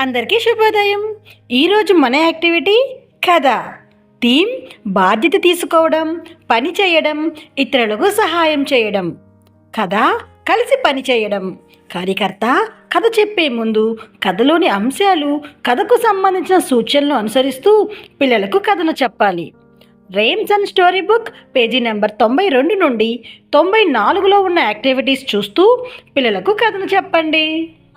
అందరికీ శుభోదయం. ఈరోజు మన యాక్టివిటీ కథ. థీమ్ బాధ్యత తీసుకోవడం, పని చేయడం, ఇతరులకు సహాయం చేయడం. కథ కలిసి పని చేయడం. కార్యకర్త కథ చెప్పే ముందు కథలోని అంశాలు, కథకు సంబంధించిన సూచనలు అనుసరిస్తూ పిల్లలకు కథను చెప్పాలి. Rams and story book page number 92 నుండి 94లో ఉన్న యాక్టివిటీస్ చూస్తూ పిల్లలకు కథను చెప్పండి.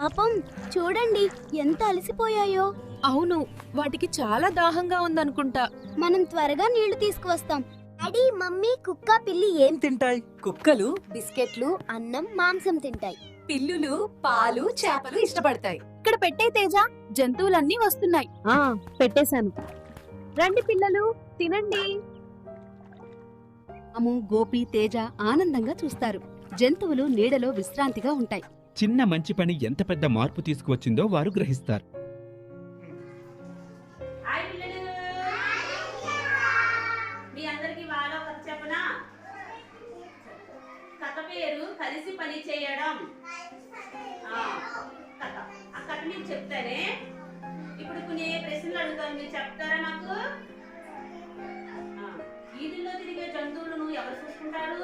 పాపం చూడండి ఎంత అలసిపోయాయో. అవును, వాటికి చాలా దాహంగా ఉందనుకుంటా. మనం త్వరగా నీళ్లు తీసుకువస్తాం. డాడీ, మమ్మీ, కుక్క, పిల్లి ఏం తింటాయి? కుక్కలు, బిస్కెట్లు, అన్నం, మాంసం తింటాయి. పిల్లులు పాలు, చేపలు ఇష్టపడతాయి. ఇక్కడ పెట్టే తేజ. జంతువులన్నీ వస్తున్నాయి. పెట్టేశాను. రండి పిల్లలు, తినండి. అము, గోపి, తేజ ఆనందంగా చూస్తారు. జంతువులు నీడలో విశ్రాంతిగా ఉంటాయి. చిన్న మంచి పని ఎంత పెద్ద మార్పు తీసుకువచ్చిందో వారు గ్రహిస్తారు. మీ అందరికి వాళ్ళ కథ చెప్పనా? కథ పేరు కలిసి పని చేయడం. కథ ఆ కథ మీకు చెప్తానే. ఇప్పుడు కొన్ని ప్రశ్నలు అడుగుతాను, మీరు చెప్తారా నాకు? వీధుల్లో తిరిగే జంతువులను ఎవరు చూసుకుంటారు?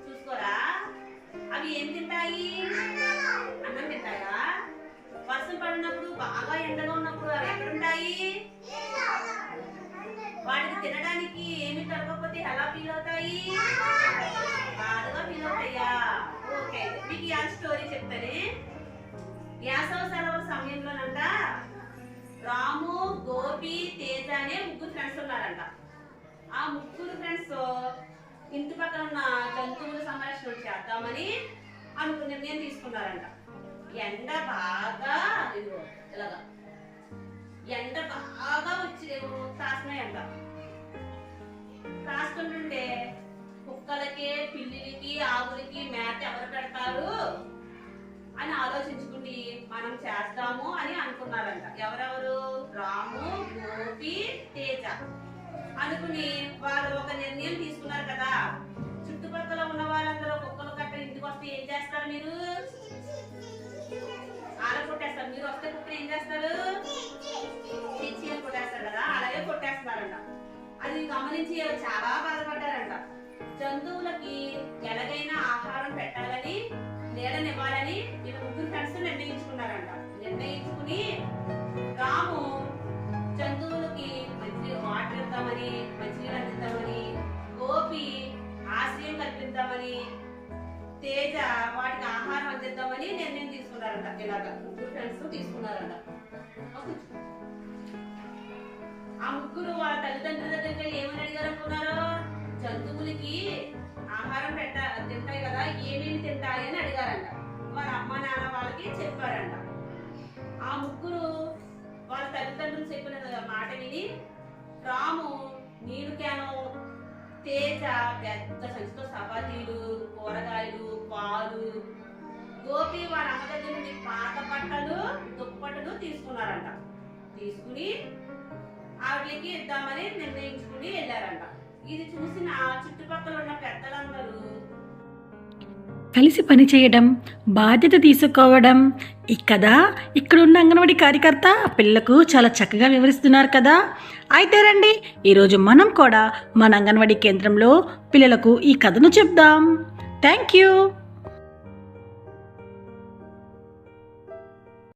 చూసుకోరా? అవి ఏం తింటాయి? అన్నం తింటాయా? వర్షం పడినప్పుడు, బాగా ఎండగా ఉన్నప్పుడు అవి ఎక్కడుంటాయి? వాటిని తినడానికి ఏమి దొరకకపోతే ఎలా ఫీల్ అవుతాయి? బాగా ఫీల్ అవుతాయా? ఓకే, మీకు ఈ స్టోరీ చెప్తానే. వేసవి సెలవుల సమయంలోనంట రాము, గోపి, తేజ అనే ముగ్గురు ఫ్రెండ్స్ ఉన్నారంట. ఆ ముగ్గురు ఫ్రెండ్స్ ఇంటి పక్కన ఉన్న జంతువుల సంరక్షణ చేద్దామని నిర్ణయం తీసుకున్నారంట. ఎండ బాగా ఇలాగా ఎండ బాగా వచ్చి కాస్తున్నాయంట. కాస్తుంటే కుక్కలకి, పిల్లికి, ఆవులకి మేత ఎవరు పెడతారు అని ఆలోచించుకుని మనం చేద్దాము అని అనుకున్నారంట. ఎవరెవరు? రాము, గోపి, తేజ అనుకుని వాళ్ళు ఒక నిర్ణయం తీసుకున్నారు కదా. చుట్టుపక్కల ఉన్న వాళ్ళందరూ కుక్కలు కట్ట ఇంటికి వస్తే ఏం చేస్తారు? మీరు ఆడ కొట్టేస్తారు. మీరు వస్తే కుక్కలు ఏం చేస్తారు? తెచ్చి కొట్టేస్తారు కదా, అలాగే కొట్టేస్తున్నారంట. అది గమనించి చాలా బాధపడ్డారంట. జంతువులకి ఎలాగైనా ఆహారం పెట్టాలని, నీడనివ్వాలని వీళ్ళు ముగ్గురు ఫ్రెండ్స్ నిర్ణయించుకున్నారంట. నిర్ణయించుకుని రాము జంతువులకి మంచి వాటర్ ఇద్దామని, మంచినీళ్ళు అందిద్దామని, గోపి ఆశ్రయం కల్పిద్దామని, తేజ వాటికి ఆహారం అందిద్దామని నిర్ణయం తీసుకున్నారంట. ఇలాగా ముగ్గురు ఫ్రెండ్స్ తీసుకున్నారంట. ఆ ముగ్గురు వాళ్ళ తల్లిదండ్రుల దగ్గరికి ఏమని అడిగారు అనుకున్నారు? జంతువులకి ఆహారం తింటాయి కదా, ఏమేమి తింటాయి అని అడిగారంట. వాళ్ళ అమ్మ నాన్న వాళ్ళకి చెప్పారంట. ఆ ముగ్గురు వాళ్ళ తల్లిదండ్రులు చెప్పిన మాట విని రాము నీరు క్యాను, తేజ పెద్ద సంచితో చపాతీలు, కూరగాయలు, పాలు, గోపి వాళ్ళ అమ్మ దగ్గర నుండి పాత బట్టలు, దుప్పట్లు తీసుకున్నారంట. తీసుకుని ఆవిడకి ఇద్దామని నిర్ణయించుకుని వెళ్ళారంట. ఇది చూసిన చుట్టుపక్కల ఉన్న పెద్దలందరూ కలిసి పని చేయడం, బాధ్యత తీసుకోవడం. ఈ కథ ఇక్కడున్న అంగన్వాడీ కార్యకర్త పిల్లలకు చాలా చక్కగా వివరిస్తున్నారు కదా. అయితే రండి, ఈరోజు మనం కూడా మన అంగన్వాడీ కేంద్రంలో పిల్లలకు ఈ కథను చెప్దాం. Thank you.